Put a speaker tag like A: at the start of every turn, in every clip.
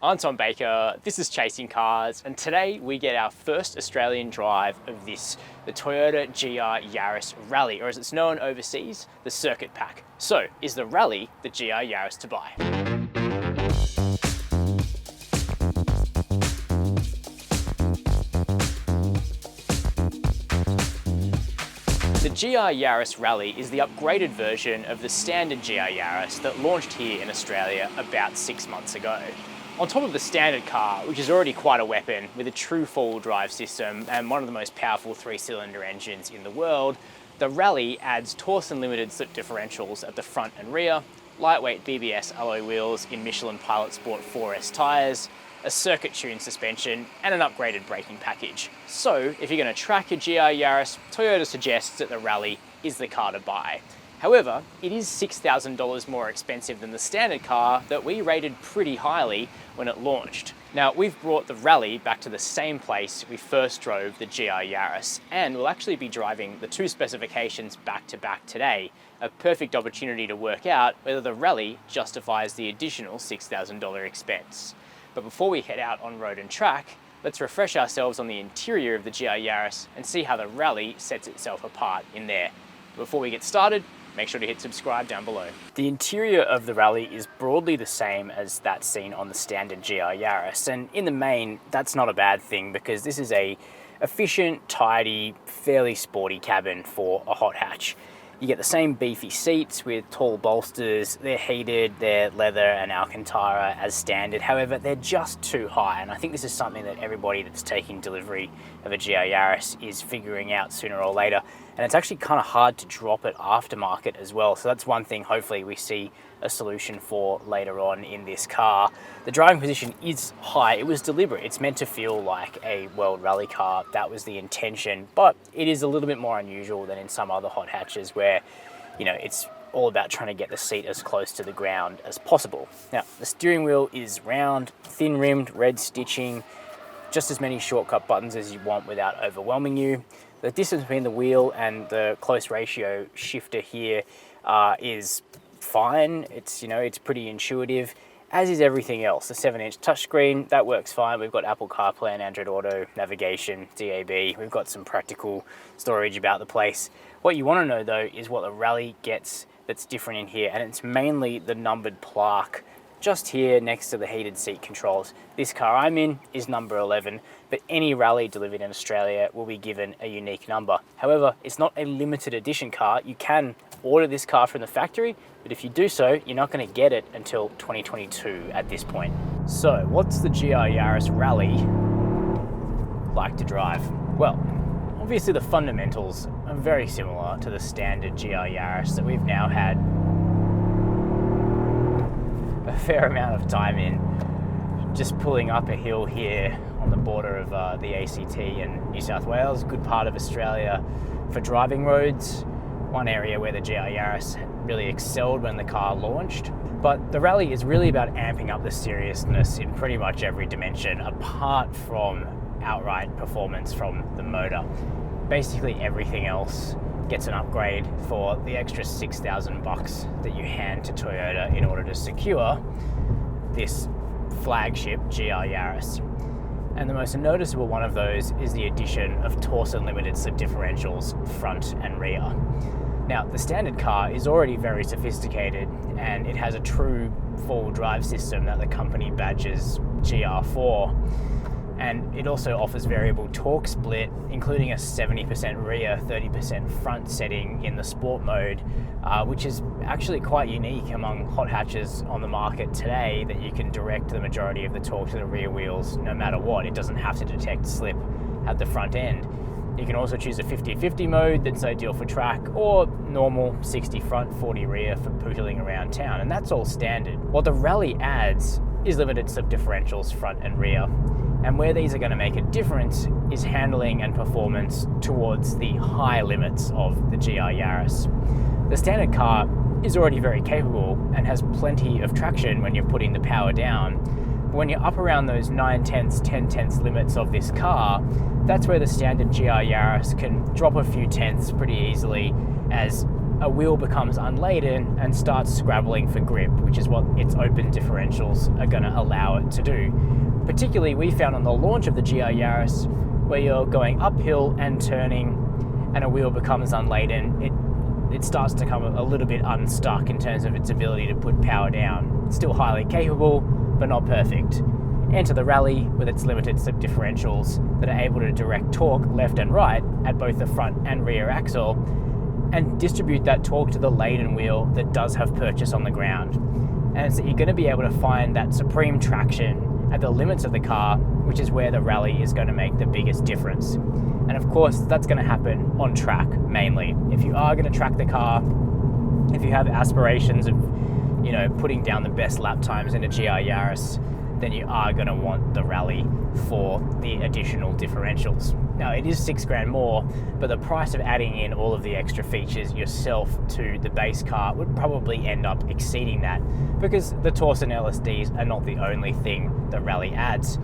A: I'm Tom Baker, this is Chasing Cars, and today we get our first Australian drive of this, the Toyota GR Yaris Rallye, or as it's known overseas, the Circuit Pack. So, is the Rallye the GR Yaris to buy? The GR Yaris Rallye is the upgraded version of the standard GR Yaris that launched here in Australia about 6 months ago. On top of the standard car, which is already quite a weapon with a true four-wheel drive system and one of the most powerful three-cylinder engines in the world, the Rallye adds Torsen limited slip differentials at the front and rear, lightweight BBS alloy wheels in Michelin Pilot Sport 4S tyres, a circuit-tuned suspension, and an upgraded braking package. So, if you're going to track your GR Yaris, Toyota suggests that the Rallye is the car to buy. However, it is $6,000 more expensive than the standard car that we rated pretty highly when it launched. Now, we've brought the Rallye back to the same place we first drove the GR Yaris, and we'll actually be driving the two specifications back to back today, a perfect opportunity to work out whether the Rallye justifies the additional $6,000 expense. But before we head out on road and track, let's refresh ourselves on the interior of the GR Yaris and see how the Rallye sets itself apart in there. Before we get started, make sure to hit subscribe down below. The interior of the Rallye is broadly the same as that seen on the standard GR Yaris, and in the main, that's not a bad thing because this is a efficient, tidy, fairly sporty cabin for a hot hatch. You get the same beefy seats with tall bolsters, they're heated, they're leather and Alcantara as standard, however they're just too high, and I think this is something that everybody that's taking delivery of a GR Yaris is figuring out sooner or later, and it's actually kind of hard to drop it aftermarket as well, so that's one thing hopefully we see a solution for later on in this car. The driving position is high, it was deliberate, it's meant to feel like a world rally car, that was the intention, but it is a little bit more unusual than in some other hot hatches where, you know, it's all about trying to get the seat as close to the ground as possible. Now, the steering wheel is round, thin rimmed, red stitching, just as many shortcut buttons as you want without overwhelming you. The distance between the wheel and the close ratio shifter here is fine. It's, you know, it's pretty intuitive, as is everything else. The 7-inch touchscreen, that works fine. We've got Apple CarPlay and Android Auto, navigation, DAB. We've got some practical storage about the place. What you want to know though is what the Rallye gets that's different in here, and it's mainly the numbered plaque just here next to the heated seat controls. This car I'm in is number 11, but any Rallye delivered in Australia will be given a unique number. However, it's not a limited edition car. You can order this car from the factory, but if you do so, you're not going to get it until 2022 at this point. So, what's the GR Yaris Rallye like to drive? Well, obviously the fundamentals are very similar to the standard GR Yaris that we've now had a fair amount of time in. Just pulling up a hill here on the border of the ACT and New South Wales, good part of Australia for driving roads, one area where the GR Yaris really excelled when the car launched. But the Rallye is really about amping up the seriousness in pretty much every dimension apart from outright performance from the motor. Basically everything else gets an upgrade for the extra $6,000 that you hand to Toyota in order to secure this flagship GR Yaris. And the most noticeable one of those is the addition of Torsen limited slip differentials front and rear. Now, the standard car is already very sophisticated and it has a true four-wheel drive system that the company badges GR4. And it also offers variable torque split, including a 70% rear, 30% front setting in the sport mode, which is actually quite unique among hot hatches on the market today, that you can direct the majority of the torque to the rear wheels no matter what. It doesn't have to detect slip at the front end. You can also choose a 50-50 mode that's ideal for track, or normal 60 front, 40 rear for pootling around town, and that's all standard. What the Rallye adds is limited slip differentials front and rear. And where these are going to make a difference is handling and performance towards the high limits of the GR Yaris. The standard car is already very capable and has plenty of traction when you're putting the power down. But when you're up around those 9/10, 10/10 limits of this car, that's where the standard GR Yaris can drop a few tenths pretty easily, as a wheel becomes unladen and starts scrabbling for grip, which is what its open differentials are going to allow it to do. Particularly, we found on the launch of the GR Yaris, where you're going uphill and turning and a wheel becomes unladen, it starts to come a little bit unstuck in terms of its ability to put power down. It's still highly capable, but not perfect. Enter the Rallye with its limited slip differentials that are able to direct torque left and right at both the front and rear axle and distribute that torque to the laden wheel that does have purchase on the ground. And so you're going to be able to find that supreme traction at the limits of the car, which is where the Rallye is going to make the biggest difference. And of course, that's going to happen on track mainly. If you are going to track the car, if you have aspirations of, putting down the best lap times in a GR Yaris, then you are going to want the Rallye for the additional differentials. Now, it is $6,000 more, but the price of adding in all of the extra features yourself to the base car would probably end up exceeding that, because the Torsen LSDs are not the only thing the Rallye adds.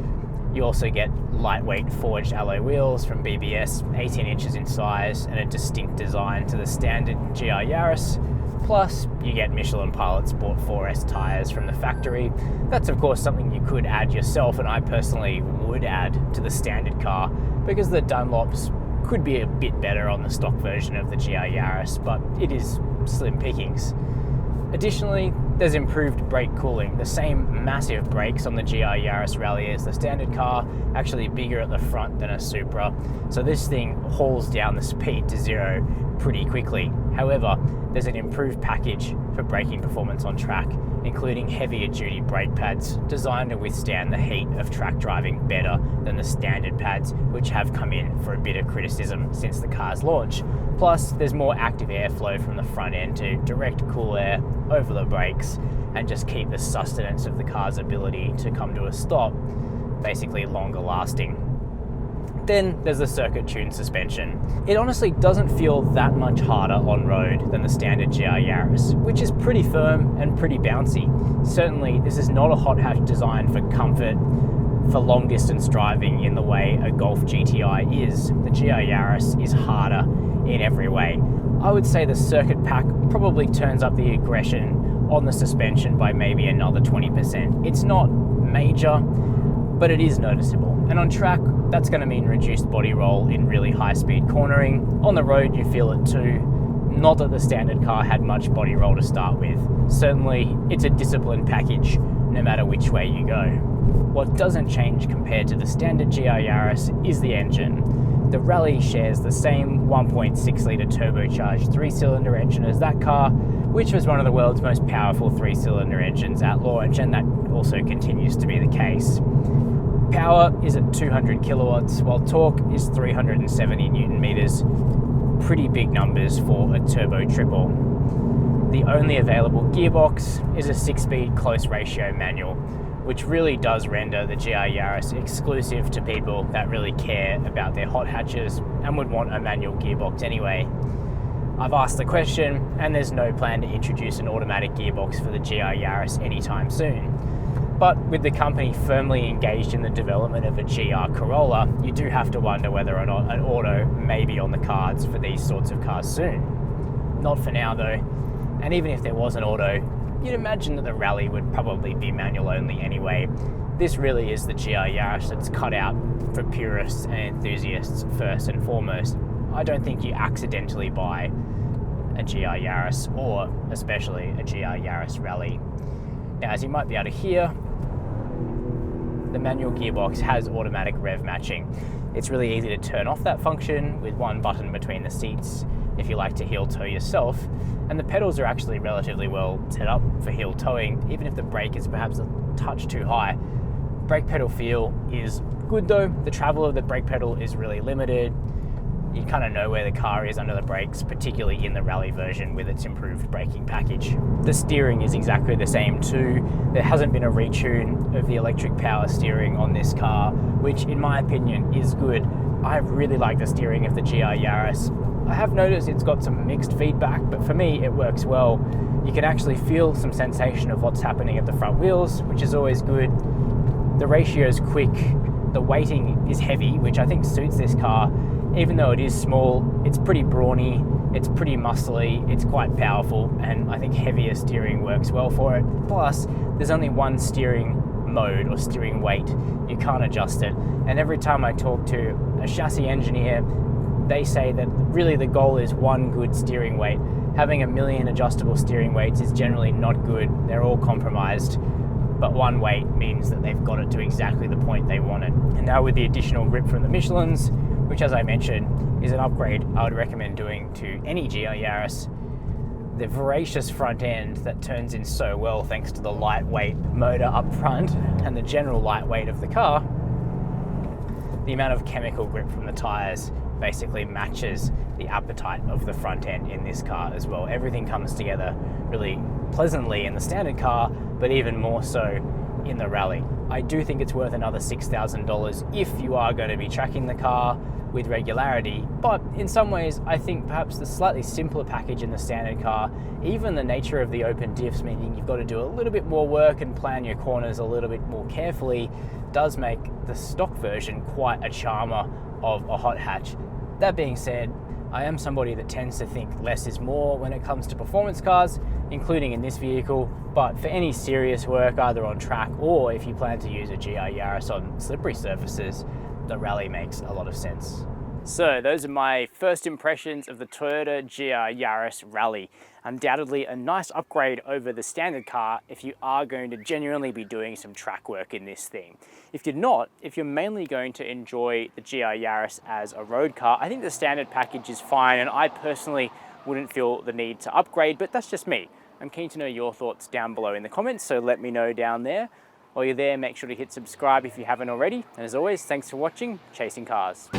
A: You also get lightweight forged alloy wheels from BBS, 18 inches in size, and a distinct design to the standard GR Yaris. Plus, you get Michelin Pilot Sport 4S tyres from the factory. That's of course something you could add yourself, and I personally would add to the standard car, because the Dunlops could be a bit better on the stock version of the GR Yaris, but it is slim pickings. Additionally, there's improved brake cooling. The same massive brakes on the GR Yaris Rallye as the standard car, actually bigger at the front than a Supra. So this thing hauls down the speed to zero pretty quickly. However, there's an improved package for braking performance on track, including heavier duty brake pads designed to withstand the heat of track driving better than the standard pads, which have come in for a bit of criticism since the car's launch. Plus, there's more active airflow from the front end to direct cool air over the brakes and just keep the sustenance of the car's ability to come to a stop basically longer lasting. Then there's the circuit tuned suspension. It honestly doesn't feel that much harder on road than the standard GR Yaris, which is pretty firm and pretty bouncy. Certainly, this is not a hot hatch designed for comfort, for long distance driving in the way a Golf GTI is. The GR Yaris is harder in every way. I would say the circuit pack probably turns up the aggression on the suspension by maybe another 20%. It's not major, but it is noticeable. And on track, that's going to mean reduced body roll in really high speed cornering. On the road, you feel it too. Not that the standard car had much body roll to start with. Certainly, it's a disciplined package, no matter which way you go. What doesn't change compared to the standard GR Yaris is the engine. The Rallye shares the same 1.6 litre turbocharged 3-cylinder engine as that car, which was one of the world's most powerful 3-cylinder engines at launch, and that also continues to be the case. Power is at 200 kilowatts, while torque is 370 newton meters. Pretty big numbers for a turbo triple. The only available gearbox is a 6-speed close ratio manual, which really does render the GR Yaris exclusive to people that really care about their hot hatches and would want a manual gearbox anyway. I've asked the question, and there's no plan to introduce an automatic gearbox for the GR Yaris anytime soon. But with the company firmly engaged in the development of a GR Corolla, you do have to wonder whether or not an auto may be on the cards for these sorts of cars soon. Not for now though, and even if there was an auto, you'd imagine that the Rallye would probably be manual only anyway. This really is the GR Yaris that's cut out for purists and enthusiasts first and foremost. I don't think you accidentally buy a GR Yaris, or especially a GR Yaris Rallye. Now, as you might be able to hear, the manual gearbox has automatic rev matching. It's really easy to turn off that function with one button between the seats if you like to heel toe yourself, and the pedals are actually relatively well set up for heel towing, even if the brake is perhaps a touch too high. Brake pedal feel is good though. The travel of the brake pedal is really limited. You kind of know where the car is under the brakes, particularly in the Rallye version with its improved braking package. The steering is exactly the same too. There hasn't been a retune of the electric power steering on this car, which in my opinion is good. I really like the steering of the GR Yaris. I have noticed it's got some mixed feedback, but for me it works well. You can actually feel some sensation of what's happening at the front wheels, which is always good. The ratio is quick. The weighting is heavy, which I think suits this car. Even though it is small, it's pretty brawny, It's pretty muscly, it's quite powerful, and I think heavier steering works well for it. Plus, there's only one steering mode or steering weight. You can't adjust it. And every time I talk to a chassis engineer, they say that really the goal is one good steering weight. Having a million adjustable steering weights is generally not good. They're all compromised. But one weight means that they've got it to exactly the point they want it. And now with the additional grip from the Michelins, which as I mentioned is an upgrade I would recommend doing to any GR Yaris, the voracious front end that turns in so well thanks to the lightweight motor up front and the general lightweight of the car, the amount of chemical grip from the tyres basically matches the appetite of the front end in this car as well. Everything comes together really pleasantly in the standard car, but even more so in the Rallye. I do think it's worth another $6,000 if you are going to be tracking the car with regularity, but in some ways I think perhaps the slightly simpler package in the standard car, even the nature of the open diffs, meaning you've got to do a little bit more work and plan your corners a little bit more carefully, does make the stock version quite a charmer of a hot hatch. That being said, I am somebody that tends to think less is more when it comes to performance cars, including in this vehicle, but for any serious work, either on track or if you plan to use a GR Yaris on slippery surfaces, the Rallye makes a lot of sense. So those are my first impressions of the Toyota GR Yaris Rallye. Undoubtedly a nice upgrade over the standard car if you are going to genuinely be doing some track work in this thing. If you're not, if you're mainly going to enjoy the GR Yaris as a road car, I think the standard package is fine, and I personally wouldn't feel the need to upgrade, but that's just me. I'm keen to know your thoughts down below in the comments, so let me know down there. While you're there, make sure to hit subscribe if you haven't already. And as always, thanks for watching Chasing Cars.